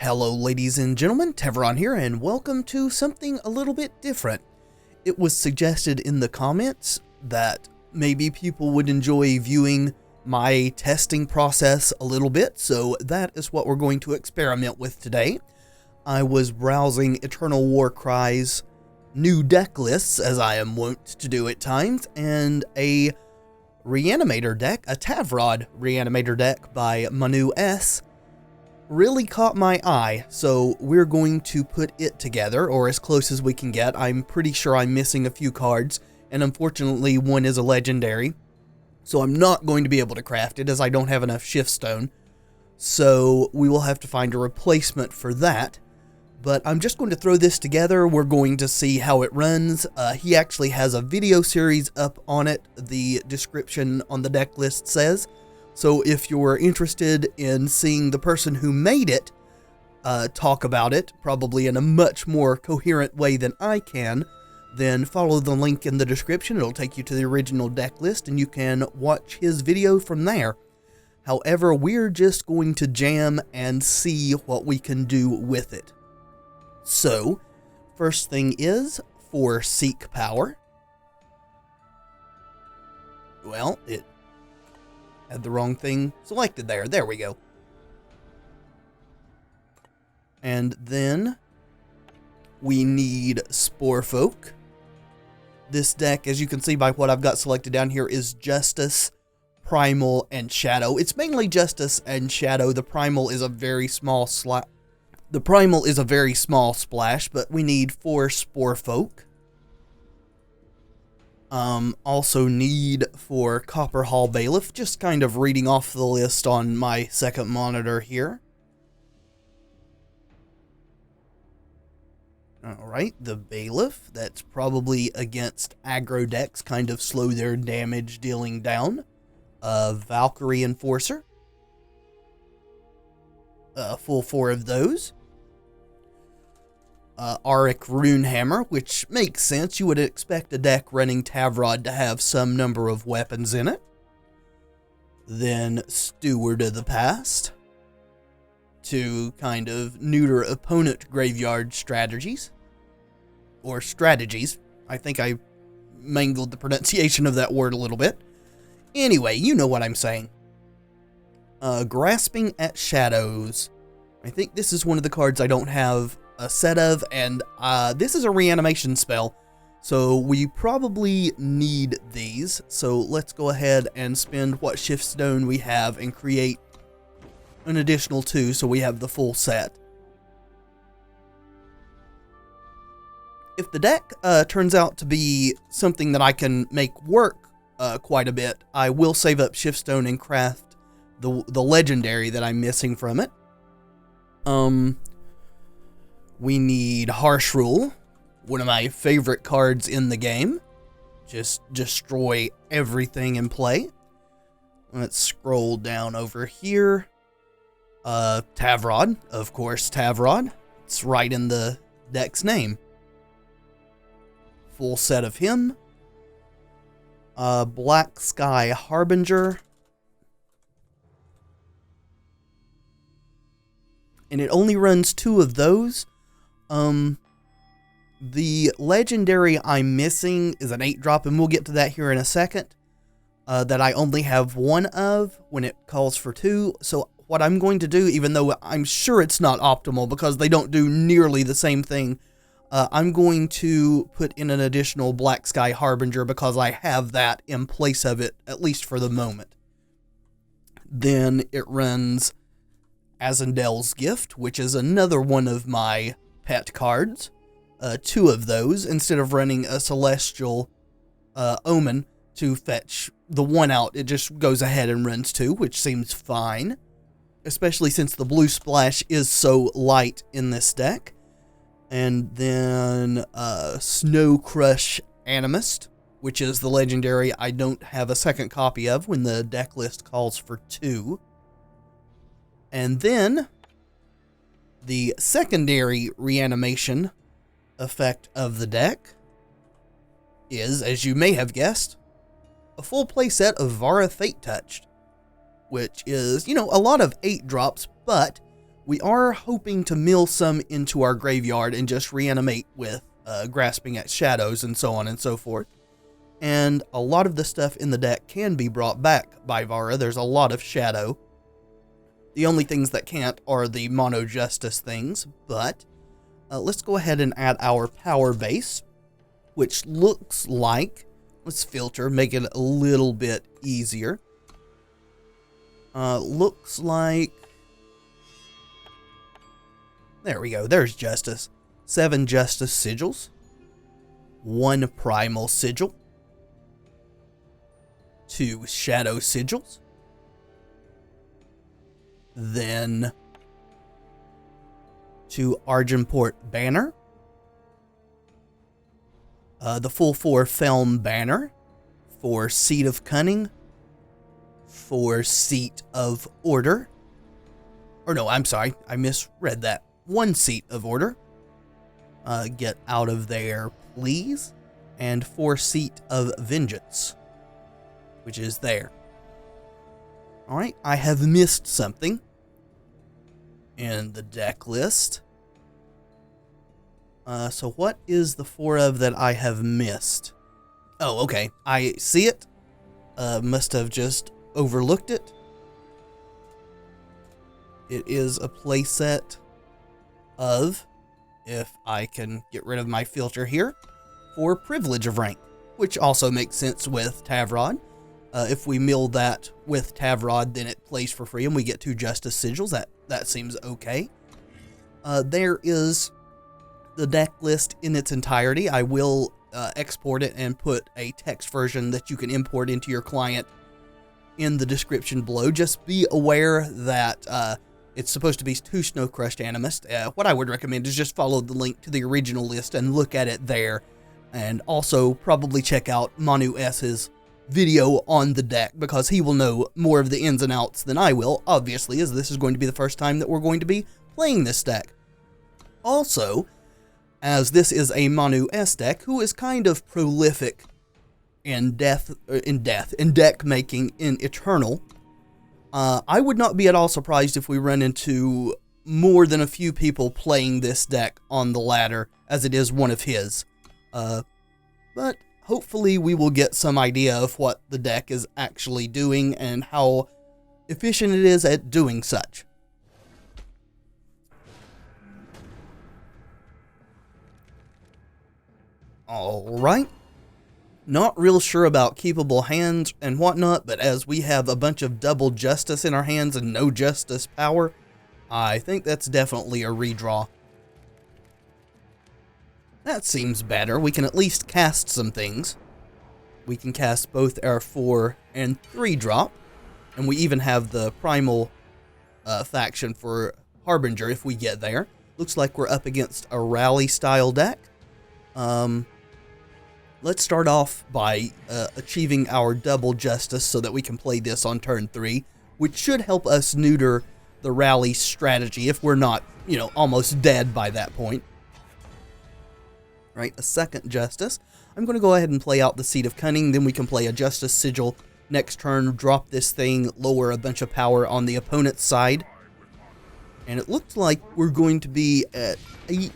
Hello ladies and gentlemen, Tevaron here, and welcome to something a little bit different. It was suggested in the comments that maybe people would enjoy viewing my testing process a little bit, so that is what we're going to experiment with today. I was browsing Eternal Warcry's new deck lists, as I am wont to do at times, and a Reanimator deck, a Tavrod Reanimator deck by Manu S, really caught my eye, so we're going to put it together, or as close as we can get. I'm pretty sure I'm missing a few cards, and unfortunately one is a legendary, so I'm not going to be able to craft it as I don't have enough shift stone, so we will have to find a replacement for that. But I'm just going to throw this together. We're going to see how it runs. He actually has a video series up on it, the description on the deck list says. So if you're interested in seeing the person who made it talk about it, probably in a much more coherent way than I can, then follow the link in the description. It'll take you to the original deck list and you can watch his video from there. However, we're just going to jam and see what we can do with it. So, first thing is, for Seek Power. Well, it had the wrong thing selected there. There we go. And then we need Sporefolk. This deck, as you can see by what I've got selected down here, is Justice, Primal, and Shadow. It's mainly Justice and Shadow. The Primal is a very small splash, but we need 4 Sporefolk. Also need for Copperhall Bailiff, just kind of reading off the list on my second monitor here. Alright, the Bailiff, that's probably against aggro decks, kind of slow their damage dealing down. Valkyrie Enforcer. Full 4 of those. Auric Runehammer, which makes sense. You would expect a deck running Tavrod to have some number of weapons in it. Then Steward of the Past, to kind of neuter opponent graveyard strategies. Or strategies. I think I mangled the pronunciation of that word a little bit. Anyway, you know what I'm saying. Grasping at Shadows. I think this is one of the cards I don't have a set of, and this is a reanimation spell, so we probably need these. So let's go ahead and spend what shift stone we have and create an additional 2 so we have the full set. If the deck turns out to be something that I can make work quite a bit, I will save up shift stone and craft the legendary that I'm missing from it. We need Harsh Rule, one of my favorite cards in the game. Just destroy everything in play. Let's scroll down over here. Tavrod, of course, Tavrod. It's right in the deck's name. Full set of him. Black Sky Harbinger. And it only runs 2 of those. The legendary I'm missing is an 8-drop, and we'll get to that here in a second, that I only have 1 of when it calls for 2. So what I'm going to do, even though I'm sure it's not optimal because they don't do nearly the same thing, I'm going to put in an additional Black Sky Harbinger because I have that in place of it, at least for the moment. Then it runs Azindel's Gift, which is another one of my pet cards. 2 of those, instead of running a Celestial Omen to fetch the 1 out, it just goes ahead and runs 2, which seems fine, especially since the blue splash is so light in this deck. And then Snowcrush Animist, which is the legendary I don't have a second copy of when the deck list calls for 2. And then the secondary reanimation effect of the deck is, as you may have guessed, a full playset of Vara Fate Touched, which is, you know, a lot of 8 drops, but We are hoping to mill some into our graveyard and just reanimate with grasping at shadows and so on and so forth. And a lot of the stuff in the deck can be brought back by Vara. There's a lot of shadow. The only things that can't are the mono justice things, but let's go ahead and add our power base, which looks like, let's filter, make it a little bit easier. Looks like, there we go, there's justice. 7 justice sigils, 1 primal sigil, 2 shadow sigils, then 2 Argenport banner, the full 4 Felm banner, 4 Seat of Cunning, 4 Seat of Order, or no, I'm sorry, I misread that, 1 Seat of Order, get out of there please, and 4 Seat of Vengeance, which is there. Alright, I have missed something in the deck list. So what is the 4 of that I have missed? Oh, okay. I see it. Must have just overlooked it. It is a playset of, if I can get rid of my filter here, for Privilege of Rank, which also makes sense with Tavrod. If we mill that with Tavrod, then it plays for free and we get 2 Justice Sigils. That seems okay. There is the deck list in its entirety. I will export it and put a text version that you can import into your client in the description below. Just be aware that it's supposed to be 2 Snowcrush Animist. What I would recommend is just follow the link to the original list and look at it there. And also probably check out Manu S's video on the deck, because he will know more of the ins and outs than I will, obviously, as this is going to be the first time that we're going to be playing this deck. Also, as this is a Manu S deck who is kind of prolific in deck making in Eternal, I would not be at all surprised if we run into more than a few people playing this deck on the ladder, as it is one of his. But hopefully we will get some idea of what the deck is actually doing and how efficient it is at doing such. Alright. Not real sure about keepable hands and whatnot, but as we have a bunch of double justice in our hands and no justice power, I think that's definitely a redraw. That seems better. We can at least cast some things. We can cast both our 4 and 3 drop. And we even have the primal faction for Harbinger if we get there. Looks like we're up against a rally style deck. Let's start off by achieving our double justice so that we can play this on turn 3, which should help us neuter the rally strategy if we're not, almost dead by that point. Right, a second justice. I'm going to go ahead and play out the Seat of Cunning, then we can play a Justice Sigil next turn, drop this thing, lower a bunch of power on the opponent's side. And it looks like we're going to be at a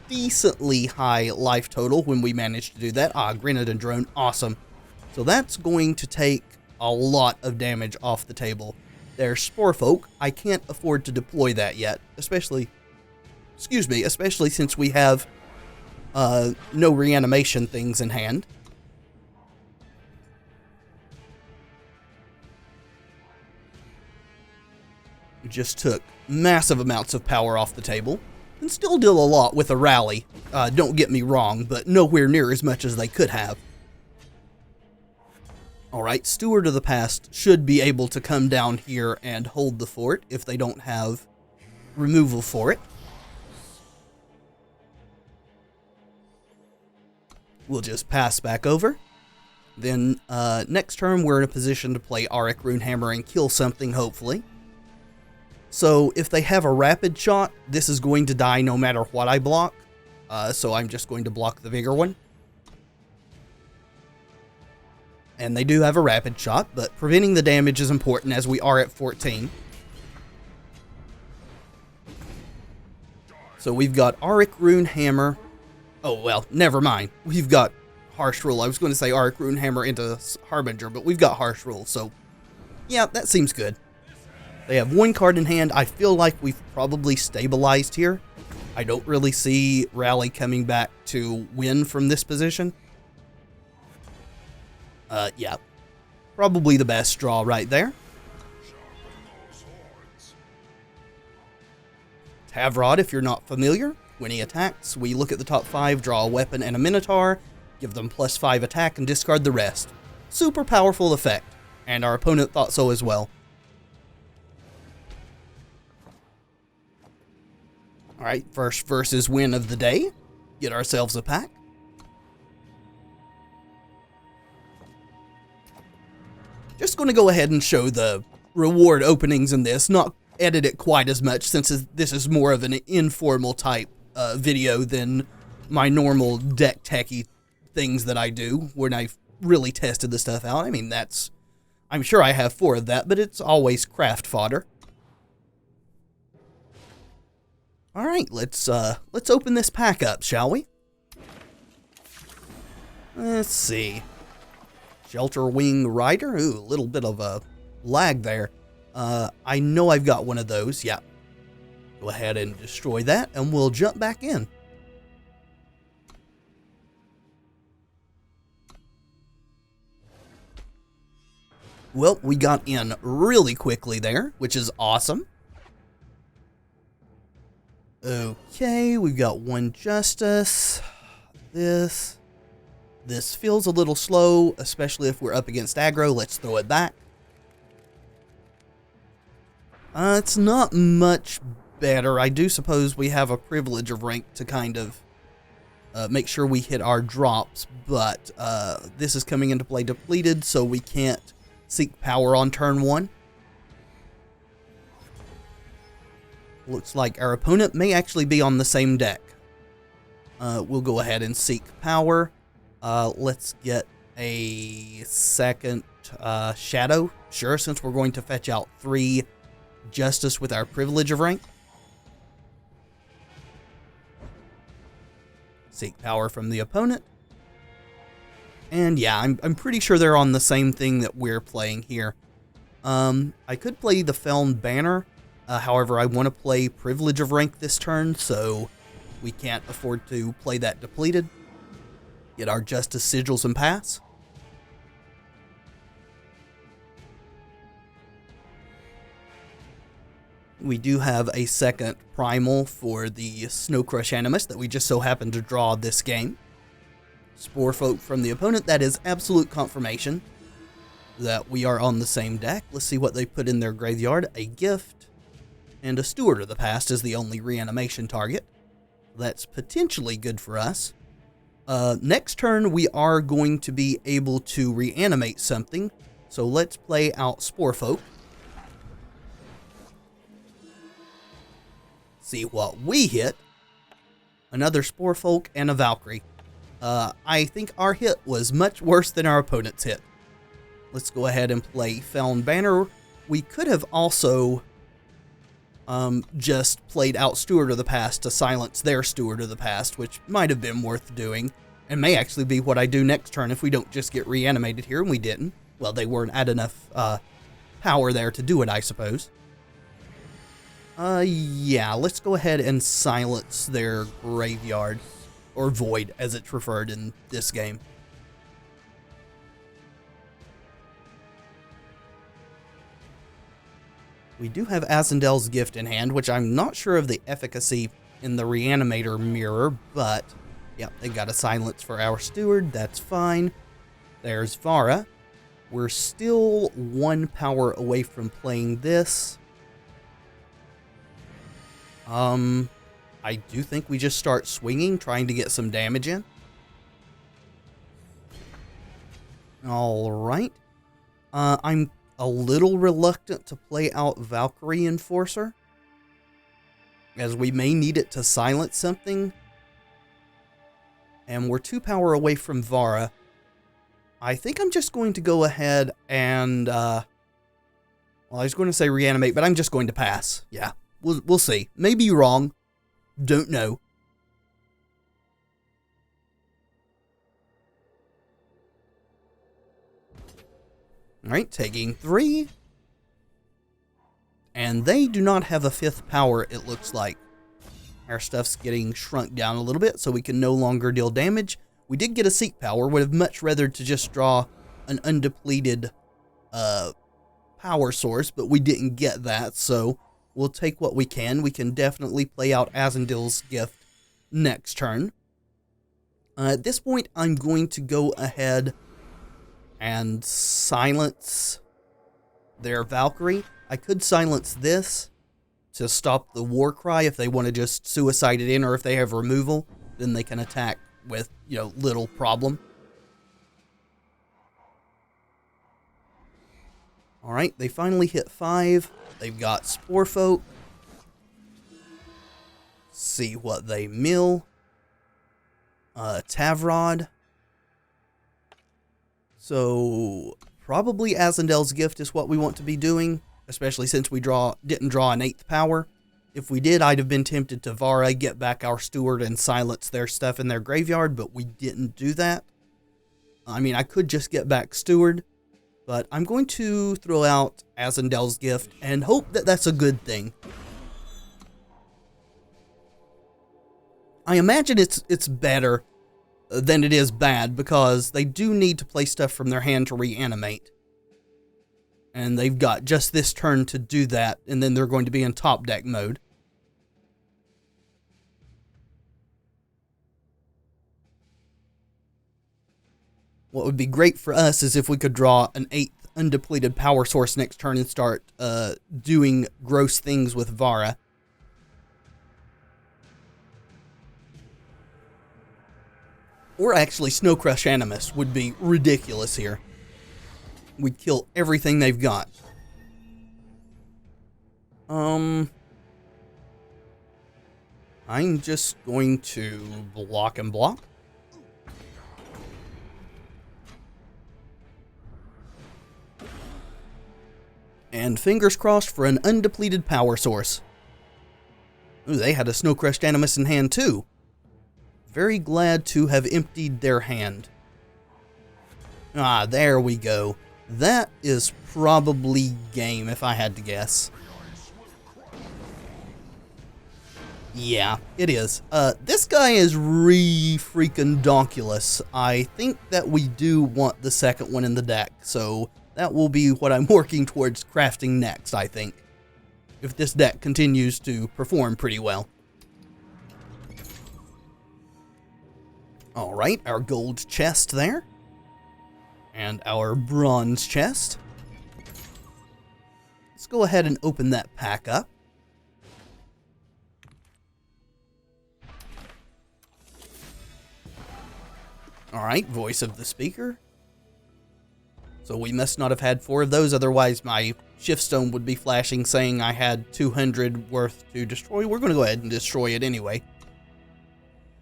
decently high life total when we manage to do that. Grenade and Drone, awesome. So that's going to take a lot of damage off the table. There's Sporefolk. I can't afford to deploy that yet, especially since we have no reanimation things in hand. We just took massive amounts of power off the table. Can still deal a lot with a rally, don't get me wrong, but nowhere near as much as they could have. Alright, Steward of the Past should be able to come down here and hold the fort if they don't have removal for it. We'll just pass back over. Then next turn we're in a position to play Auric, Runehammer, and kill something, hopefully. So if they have a rapid shot, this is going to die no matter what I block. So I'm just going to block the bigger one. And they do have a rapid shot, but preventing the damage is important as we are at 14. So we've got Auric Runehammer. Oh, well, never mind. We've got Harsh Rule. I was going to say Auric Runehammer into Harbinger, but we've got Harsh Rule, so yeah, that seems good. They have one card in hand. I feel like we've probably stabilized here. I don't really see Rally coming back to win from this position. Yeah, probably the best draw right there. Tavrod, if you're not familiar, when he attacks, we look at the top 5, draw a weapon and a Minotaur, give them +5 attack, and discard the rest. Super powerful effect, and our opponent thought so as well. Alright, first versus win of the day. Get ourselves a pack. Just going to go ahead and show the reward openings in this, not edit it quite as much since this is more of an informal type video than my normal deck techie things that I do when I've really tested the stuff out. I mean, I'm sure I have 4 of that, but it's always craft fodder. All right, let's open this pack up, shall we? Let's see. Shelter Wing Rider. Ooh, a little bit of a lag there. I know I've got one of those. Yeah. Go ahead and destroy that, and we'll jump back in. Well, we got in really quickly there, which is awesome. Okay, we've got 1 Justice. This feels a little slow, especially if we're up against aggro. Let's throw it back. It's not much better. I do suppose we have a privilege of rank to kind of make sure we hit our drops, but this is coming into play depleted, so we can't seek power on turn 1. Looks like our opponent may actually be on the same deck. We'll go ahead and seek power. Let's get a second shadow. Sure, since we're going to fetch out 3 justice with our privilege of rank. Seek power from the opponent. And yeah, I'm pretty sure they're on the same thing that we're playing here. I could play the Feln Banner. However, I want to play privilege of rank this turn, so we can't afford to play that depleted. Get our justice sigils and pass. We do have a second primal for the Snowcrush Animist that we just so happen to draw this game. Sporefolk from the opponent. That is absolute confirmation that we are on the same deck. Let's see what they put in their graveyard. A gift and a Steward of the Past is the only reanimation target. That's potentially good for us. Next turn, we are going to be able to reanimate something. So let's play out Sporefolk. See what we hit. Another Sporefolk and a Valkyrie. I think our hit was much worse than our opponent's hit. Let's go ahead and play Feln Banner. We could have also just played out Steward of the Past to silence their Steward of the Past, which might have been worth doing, and may actually be what I do next turn if we don't just get reanimated here, and we didn't. Well, they weren't at enough power there to do it, I suppose. Yeah, let's go ahead and silence their graveyard, or void, as it's referred in this game. We do have Azindel's gift in hand, which I'm not sure of the efficacy in the Reanimator mirror, but yeah, they got a silence for our Steward. That's fine. There's Vara. We're still 1 power away from playing this. I do think we just start swinging, trying to get some damage in. Alright. I'm a little reluctant to play out Valkyrie Enforcer, as we may need it to silence something. And we're 2 power away from Vara. I think I'm just going to go ahead and, well, I was going to say reanimate, but I'm just going to pass. Yeah, we'll see. Maybe wrong. Don't know. Alright, taking 3. And they do not have a 5th power, it looks like. Our stuff's getting shrunk down a little bit, so we can no longer deal damage. We did get a seek power. Would have much rather to just draw an undepleted power source, but we didn't get that, so we'll take what we can. We can definitely play out Azindel's gift next turn. At this point, I'm going to go ahead and silence their Valkyrie. I could silence this to stop the war cry if they want to just suicide it in, or if they have removal, then they can attack with, you know, little problem. Alright, they finally hit 5. They've got Sporefolk. See what they mill. Tavrod. So, probably Azindel's gift is what we want to be doing, especially since we didn't draw an 8th power. If we did, I'd have been tempted to Vara, get back our Steward, and silence their stuff in their graveyard, but we didn't do that. I mean, I could just get back Steward, but I'm going to throw out Azindel's gift and hope that that's a good thing. I imagine it's better than it is bad, because they do need to play stuff from their hand to reanimate. And they've got just this turn to do that, and then they're going to be in top deck mode. What would be great for us is if we could draw an 8th undepleted power source next turn and start doing gross things with Vara. Or actually, Snowcrush Animist would be ridiculous here. We'd kill everything they've got. I'm just going to block and block. And fingers crossed for an undepleted power source. Ooh, they had a Snowcrushed Animist in hand too. Very glad to have emptied their hand. Ah, there we go. That is probably game, if I had to guess. Yeah, it is. This guy is freaking donkulous. I think that we do want the second one in the deck, so that will be what I'm working towards crafting next, I think. If this deck continues to perform pretty well. Alright, our gold chest there. And our bronze chest. Let's go ahead and open that pack up. Alright, voice of the speaker. So we must not have had 4 of those, otherwise my shiftstone would be flashing saying I had 200 worth to destroy. We're going to go ahead and destroy it anyway.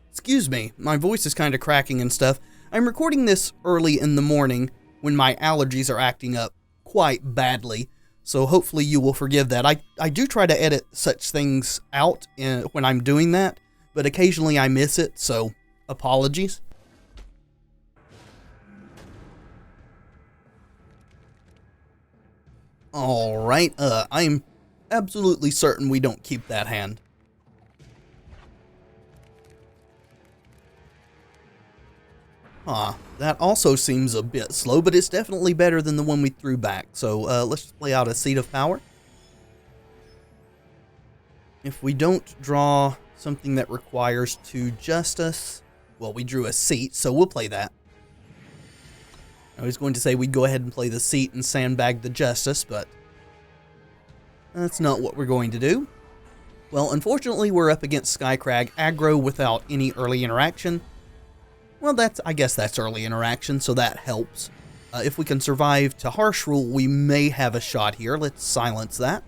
Excuse me, my voice is kind of cracking and stuff. I'm recording this early in the morning when my allergies are acting up quite badly, so hopefully you will forgive that. I do try to edit such things out when I'm doing that, but occasionally I miss it, so apologies. Alright, I'm absolutely certain we don't keep that hand. Huh, that also seems a bit slow, but it's definitely better than the one we threw back. So let's just play out a Seat of Power. If we don't draw something that requires 2 Justice, well, we drew a Seat, so we'll play that. I was going to say we'd go ahead and play the Seat and sandbag the Justice, but that's not what we're going to do. Well, unfortunately, we're up against Skycrag aggro without any early interaction. Well, I guess that's early interaction, so that helps. If we can survive to Harsh Rule, we may have a shot here. Let's silence that.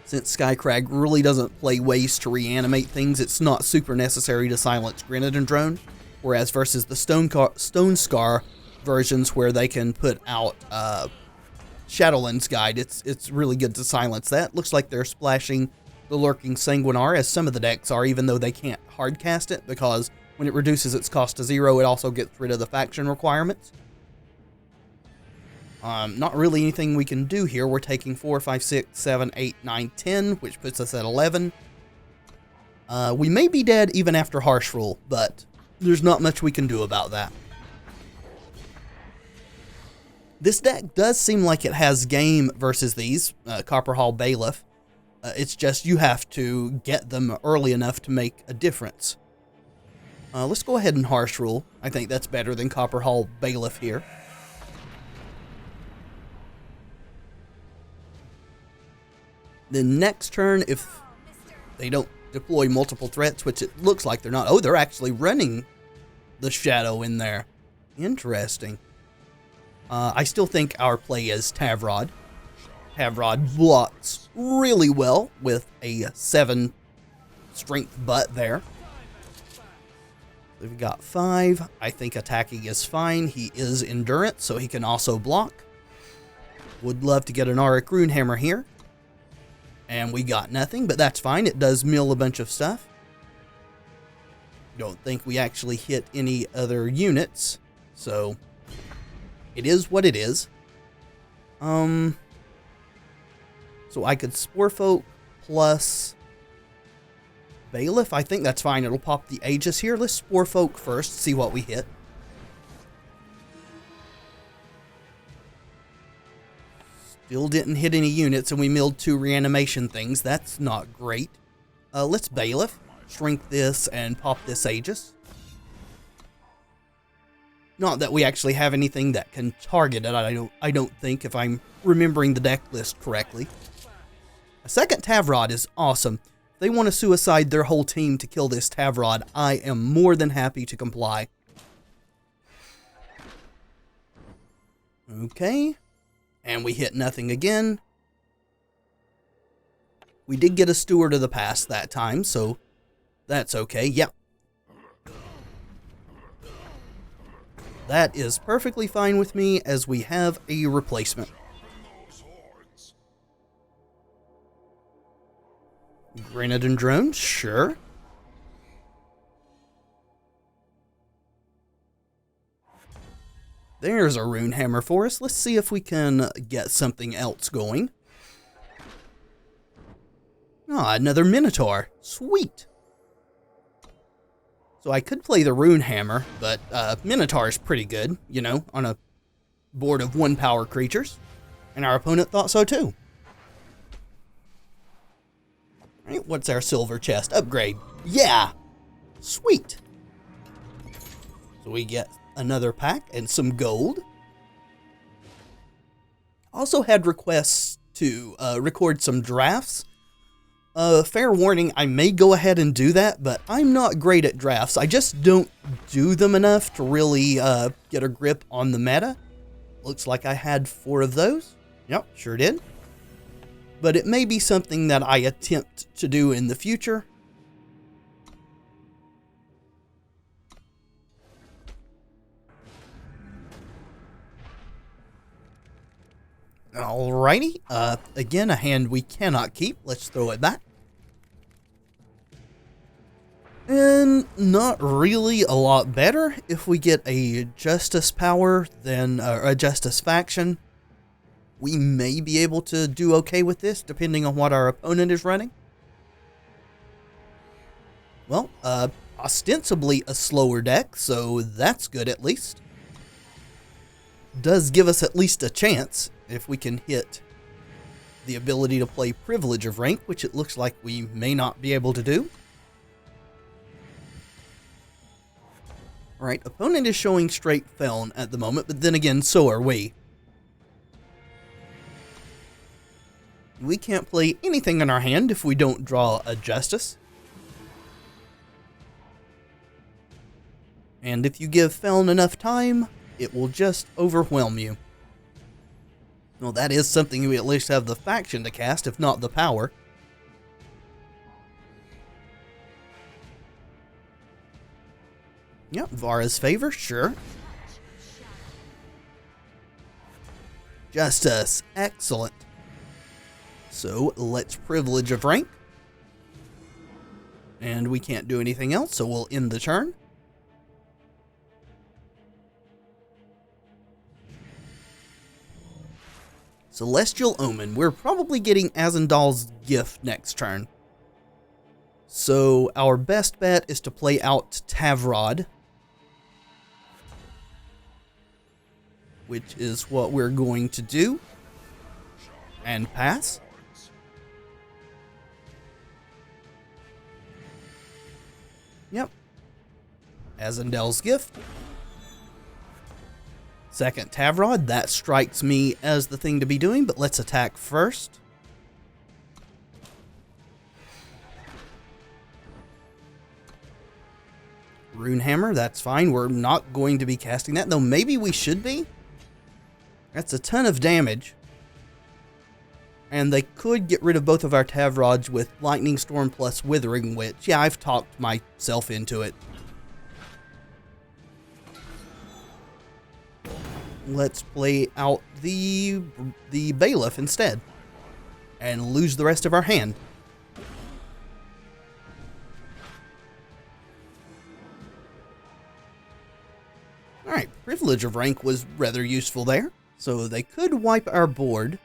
Since Skycrag really doesn't play ways to reanimate things, it's not super necessary to silence Grenade and Drone. Whereas versus the Stone Scar versions where they can put out Shadowlands guide, it's really good to silence that. Looks like they're splashing the Lurking Sanguinar, as some of the decks are, even though they can't hardcast it, because when it reduces its cost to 0, it also gets rid of the faction requirements. Not really anything we can do here. We're taking 4, 5, 6, 7, 8, 9, 10, which puts us at 11. We may be dead even after Harsh Rule, but there's not much we can do about that. This deck does seem like it has game versus these, Copperhall, Bailiff. It's just you have to get them early enough to make a difference. Let's go ahead and Harsh Rule. I think that's better than Copperhall, Bailiff here. Then next turn, if they don't deploy multiple threats, which it looks like they're not. Oh, they're actually running the Shadow in there. Interesting. I still think our play is Tavrod. Tavrod blocks really well with a 7 strength butt there. We've got 5. I think attacking is fine. He is endurance, so he can also block. Would love to get an Auric Runehammer here. And we got nothing, but that's fine. It does mill a bunch of stuff. Don't think we actually hit any other units, so it is what it is. So I could Sporefolk plus Bailiff. I think that's fine. It'll pop the Aegis here. Let's Sporefolk first, see what we hit. Still didn't hit any units, and we milled 2 reanimation things. That's not great. Let's Bailiff. Shrink this and pop this Aegis. Not that we actually have anything that can target it, I don't think, if I'm remembering the deck list correctly. A second Tavrod is awesome. If they want to suicide their whole team to kill this Tavrod, I am more than happy to comply. Okay. And we hit nothing again. We did get a Steward of the Past that time, so that's okay. Yep. That is perfectly fine with me, as we have a replacement. Grenade and drones, sure. There's a Runehammer for us. Let's see if we can get something else going. Ah, another Minotaur. Sweet. So I could play the Runehammer, but Minotaur is pretty good, you know, on a board of 1 power creatures. And our opponent thought so too. All right, what's our silver chest? Upgrade. Yeah. Sweet. So we get another pack and some gold. Also had requests to record some drafts. Fair warning, I may go ahead and do that, but I'm not great at drafts. I just don't do them enough to really get a grip on the meta. Looks like I had 4 of those. Yep, sure did. But it may be something that I attempt to do in the future. Alrighty, again, a hand we cannot keep. Let's throw it back. And not really a lot better. If we get a Justice power, then a Justice faction, we may be able to do okay with this, depending on what our opponent is running. Well, ostensibly a slower deck, so that's good at least. Does give us at least a chance if we can hit the ability to play Privilege of Rank, which it looks like we may not be able to do. Alright, opponent is showing straight Feln at the moment, but then again, so are we. We can't play anything in our hand if we don't draw a Justice. And if you give Feln enough time, it will just overwhelm you. Well, that is something we at least have the faction to cast, if not the power. Yep, Vara's favor, sure. Justice. Excellent. So let's privilege of rank. And we can't do anything else, so we'll end the turn. Celestial Omen. We're probably getting Azindel's gift next turn. So our best bet is to play out Tavrod, which is what we're going to do, and pass. Yep. Azindel's gift. Second Tavrod, that strikes me as the thing to be doing, but let's attack first. Runehammer, that's fine. We're not going to be casting that, though maybe we should be. That's a ton of damage. And they could get rid of both of our Tavrods with Lightning Storm plus Withering Witch. Yeah, I've talked myself into it. Let's play out the Bailiff instead. And lose the rest of our hand. Alright, Privilege of Rank was rather useful there. So they could wipe our board.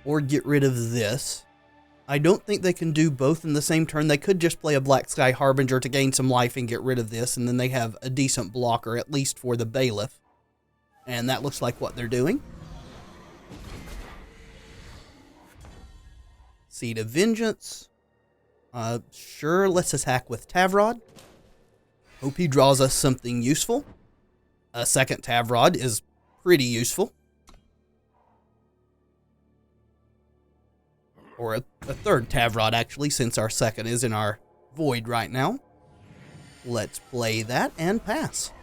Or get rid of this. I don't think they can do both in the same turn. They could just play a Black Sky Harbinger to gain some life and get rid of this. And then they have a decent blocker, at least for the Bailiff. And that looks like what they're doing. Seed of Vengeance. Sure, let's attack with Tavrod. Hope he draws us something useful. A second Tavrod is pretty useful. Or a third Tavrod, actually, since our second is in our void right now. Let's play that and pass.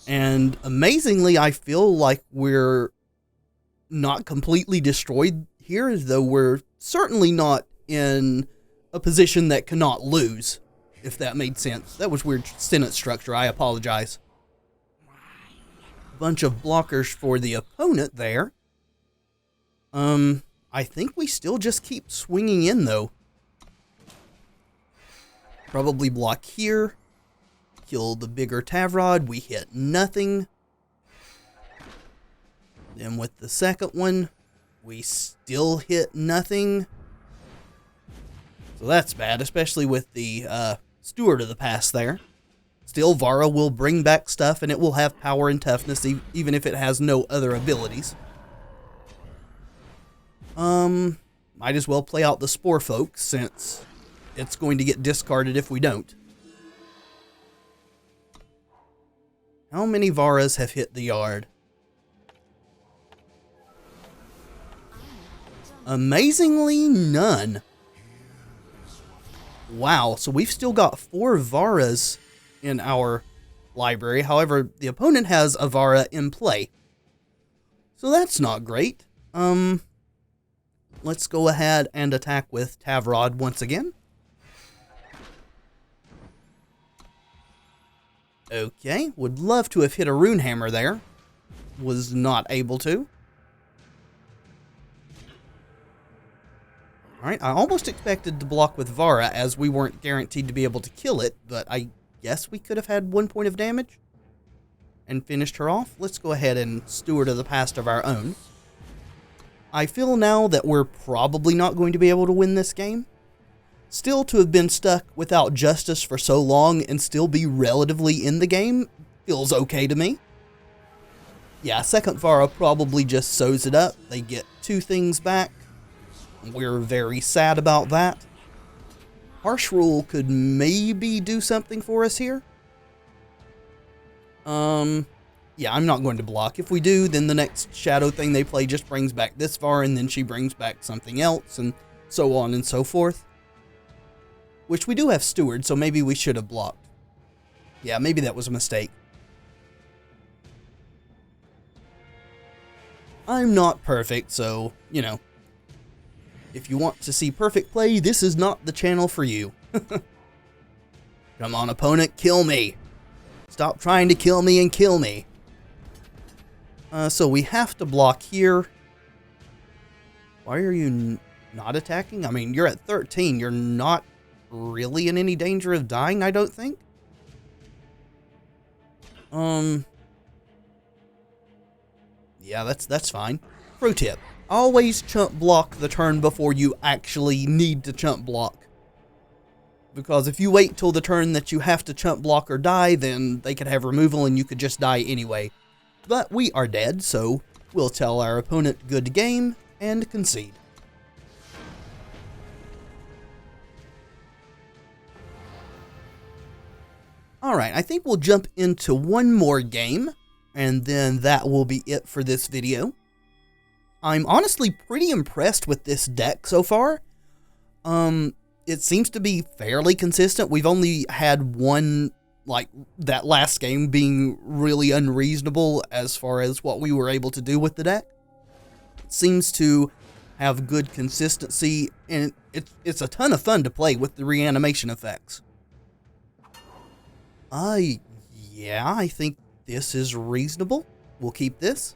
And amazingly, I feel like we're not completely destroyed here, though we're certainly not in a position that cannot lose, if that made sense. That was weird sentence structure, I apologize. Bunch of blockers for the opponent there. I think we still just keep swinging in, though. Probably block here. Kill the bigger Tavrod. We hit nothing. Then with the second one, we still hit nothing. So that's bad, especially with the Steward of the Past there. Still, Vara will bring back stuff, and it will have power and toughness, even if it has no other abilities. Might as well play out the Sporefolk, since it's going to get discarded if we don't. How many Varas have hit the yard? Amazingly, none. Wow, so we've still got 4 Varas in our library. However, the opponent has a Vara in play. So that's not great. Let's go ahead and attack with Tavrod once again. Okay, would love to have hit a Runehammer there. Was not able to. Alright, I almost expected to block with Vara as we weren't guaranteed to be able to kill it, but I guess we could have had 1 point of damage and finished her off. Let's go ahead and Steward of the Past of our own. I feel now that we're probably not going to be able to win this game. Still, to have been stuck without justice for so long and still be relatively in the game feels okay to me. Yeah, second Vara probably just sews it up. They get 2 things back. We're very sad about that. Harsh Rule could maybe do something for us here. Yeah, I'm not going to block. If we do, then the next shadow thing they play just brings back this Vara, and then she brings back something else, and so on and so forth. Which we do have Steward, so maybe we should have blocked. Yeah, maybe that was a mistake. I'm not perfect, so, you know. If you want to see perfect play, this is not the channel for you. Come on, opponent, kill me. Stop trying to kill me and kill me. So we have to block here. Why are you not attacking? I mean, you're at 13. You're not really in any danger of dying, I don't think. Yeah, that's fine. Pro tip. Always chump block the turn before you actually need to chump block. Because if you wait till the turn that you have to chump block or die, then they could have removal and you could just die anyway. But we are dead, so we'll tell our opponent good game and concede. Alright, I think we'll jump into one more game, and then that will be it for this video. I'm honestly pretty impressed with this deck so far. It seems to be fairly consistent. We've only had one, like, that last game being really unreasonable as far as what we were able to do with the deck. It seems to have good consistency, and it's a ton of fun to play with the reanimation effects. Yeah, I think this is reasonable. We'll keep this.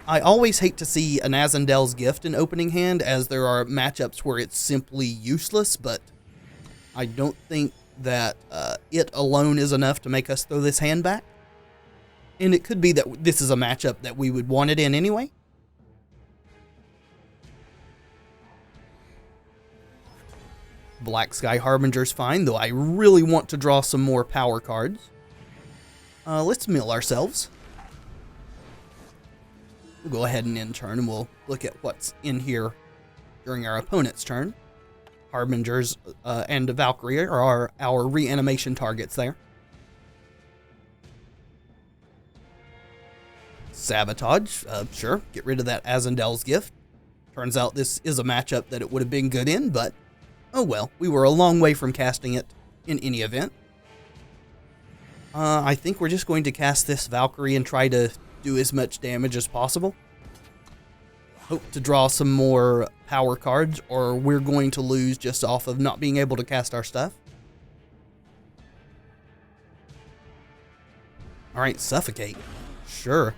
I always hate to see an Azindel's Gift in opening hand, as there are matchups where it's simply useless, but I don't think that it alone is enough to make us throw this hand back. And it could be that this is a matchup that we would want it in anyway. Black Sky Harbinger's fine, though I really want to draw some more power cards. Let's mill ourselves. We'll go ahead and end turn, and we'll look at what's in here during our opponent's turn. Harbingers and Valkyrie are our reanimation targets there. Sabotage, sure, get rid of that Azindel's Gift. Turns out this is a matchup that it would have been good in, but oh well, we were a long way from casting it in any event. I think we're just going to cast this Valkyrie and try to do as much damage as possible. Hope to draw some more power cards, or we're going to lose just off of not being able to cast our stuff. Alright, Suffocate. Sure.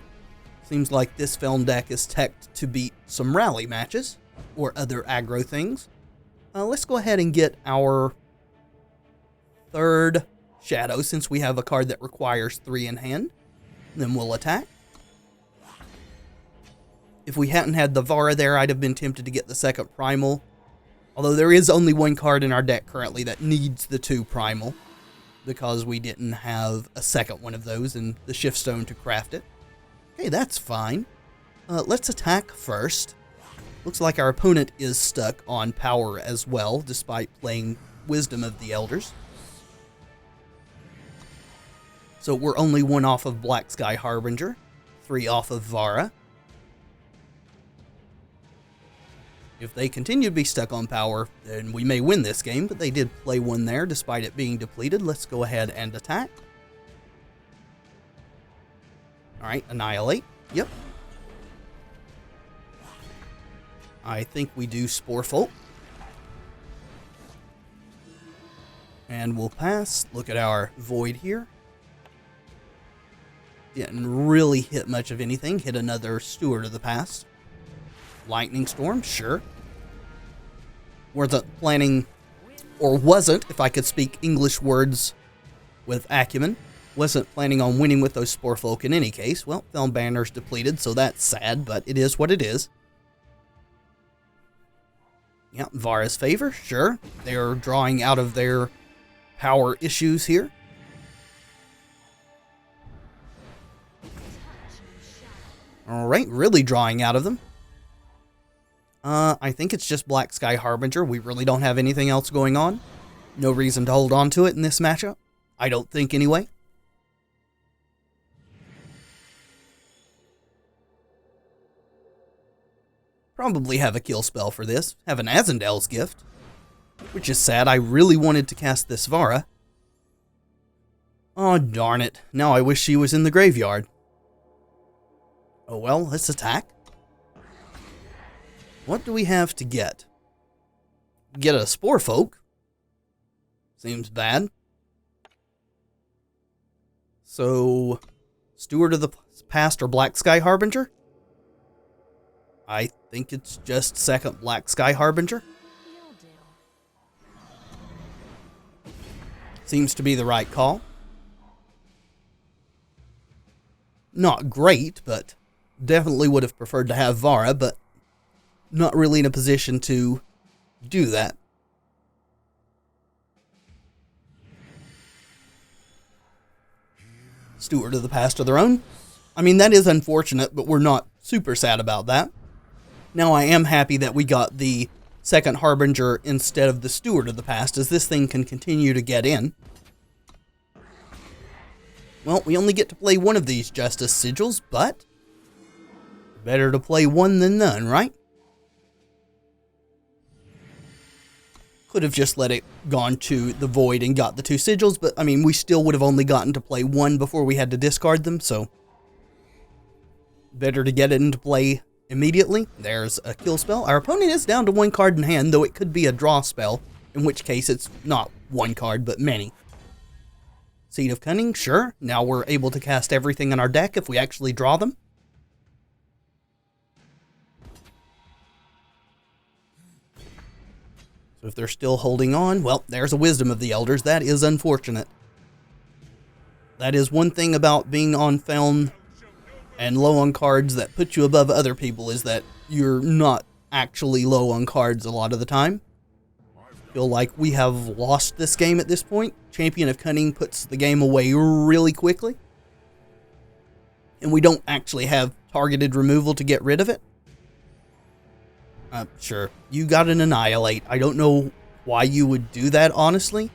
Seems like this film deck is teched to beat some rally matches, or other aggro things. Let's go ahead and get our third Shadow, since we have a card that requires 3 in hand. Then we'll attack. If we hadn't had the Vara there, I'd have been tempted to get the second Primal. Although there is only one card in our deck currently that needs the 2 Primal, because we didn't have a second one of those and the Shift Stone to craft it. Okay, that's fine. Let's attack first. Looks like our opponent is stuck on power as well, despite playing Wisdom of the Elders. So we're only 1 off of Black Sky Harbinger, 3 off of Vara. If they continue to be stuck on power, then we may win this game, but they did play 1 there despite it being depleted. Let's go ahead and attack. Alright, Annihilate. Yep. I think we do Sporefolk. And we'll pass. Look at our Void here. Didn't really hit much of anything. Hit another Steward of the Past. Lightning Storm, sure. Wasn't planning, or wasn't, if I could speak English words with acumen, wasn't planning on winning with those Sporefolk in any case. Well, Film Banner's depleted, so that's sad, but it is what it is. Yeah, Vara's Favor, sure. They're drawing out of their power issues here. Alright, really drawing out of them. I think it's just Black Sky Harbinger. We really don't have anything else going on. No reason to hold on to it in this matchup. I don't think, anyway. Probably have a kill spell for this. Have an Azindel's Gift. Which is sad. I really wanted to cast this Vara. Oh, darn it. Now I wish she was in the graveyard. Oh well, let's attack. What do we have to get? Get a Sporefolk. Seems bad. So, Steward of the Past or Black Sky Harbinger? I think it's just second Black Sky Harbinger. Seems to be the right call. Not great, but definitely would have preferred to have Vara, but not really in a position to do that. Steward of the Past of their own. I mean, that is unfortunate, but we're not super sad about that. Now, I am happy that we got the second Harbinger instead of the Steward of the Past, as this thing can continue to get in. Well, we only get to play one of these Justice Sigils, but better to play one than none, right? Could have just let it gone to the Void and got the 2 Sigils, but I mean, we still would have only gotten to play one before we had to discard them, so better to get it into play immediately. There's a kill spell. Our opponent is down to 1 card in hand, though it could be a draw spell, in which case it's not 1 card, but many. Seed of Cunning, sure. Now we're able to cast everything in our deck if we actually draw them. So if they're still holding on, well, there's a Wisdom of the Elders. That is unfortunate. That is one thing about being on Feln and low on cards that put you above other people, is that you're not actually low on cards a lot of the time. Feel like we have lost this game at this point. Champion of Cunning puts the game away really quickly. And we don't actually have targeted removal to get rid of it. Sure, you got an Annihilate. I don't know why you would do that, honestly.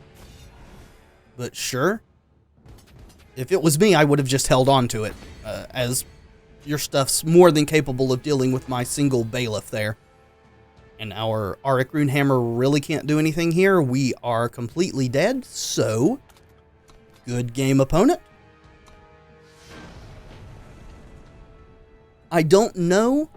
But sure. If it was me, I would have just held on to it, as your stuff's more than capable of dealing with my single Bailiff there. And our Auric Runehammer really can't do anything here. We are completely dead, so good game, opponent. I don't know.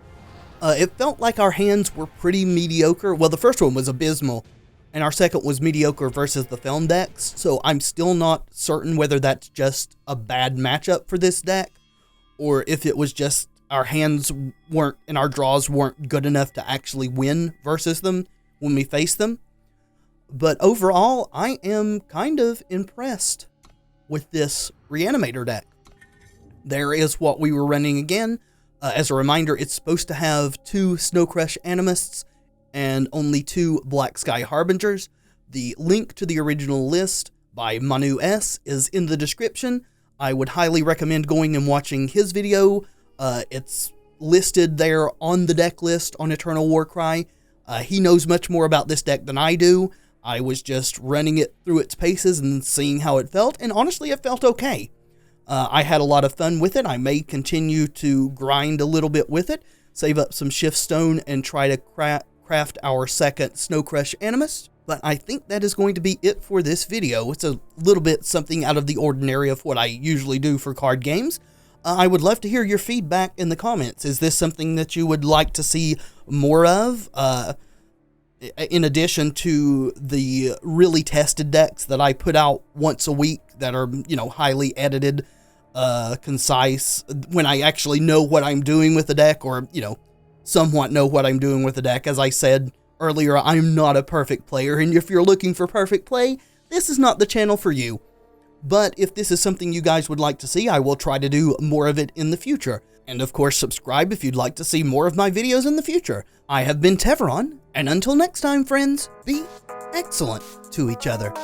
It felt like our hands were pretty mediocre. Well, the first one was abysmal, and our second was mediocre versus the Feln decks, so I'm still not certain whether that's just a bad matchup for this deck, or if it was just our hands weren't, and our draws weren't good enough to actually win versus them when we face them. But overall, I am kind of impressed with this Reanimator deck. There is what we were running again. As a reminder, it's supposed to have 2 Snowcrush Animists and only 2 Black Sky Harbingers. The link to the original list by Manu S is in the description. I would highly recommend going and watching his video. It's listed there on the deck list on Eternal Warcry. He knows much more about this deck than I do. I was just running it through its paces and seeing how it felt, and honestly, it felt okay. I had a lot of fun with it. I may continue to grind a little bit with it, save up some shift stone, and try to craft our second Snowcrush Animist. But I think that is going to be it for this video. It's a little bit something out of the ordinary of what I usually do for card games. I would love to hear your feedback in the comments. Is this something that you would like to see more of? In addition to the really tested decks that I put out once a week that are, you know, highly edited, concise, when I actually know what I'm doing with the deck, or, you know, somewhat know what I'm doing with the deck. As I said earlier, I'm not a perfect player, and if you're looking for perfect play, this is not the channel for you. But if this is something you guys would like to see, I will try to do more of it in the future. And of course, subscribe if you'd like to see more of my videos in the future. I have been Tevaron, and until next time, friends, be excellent to each other.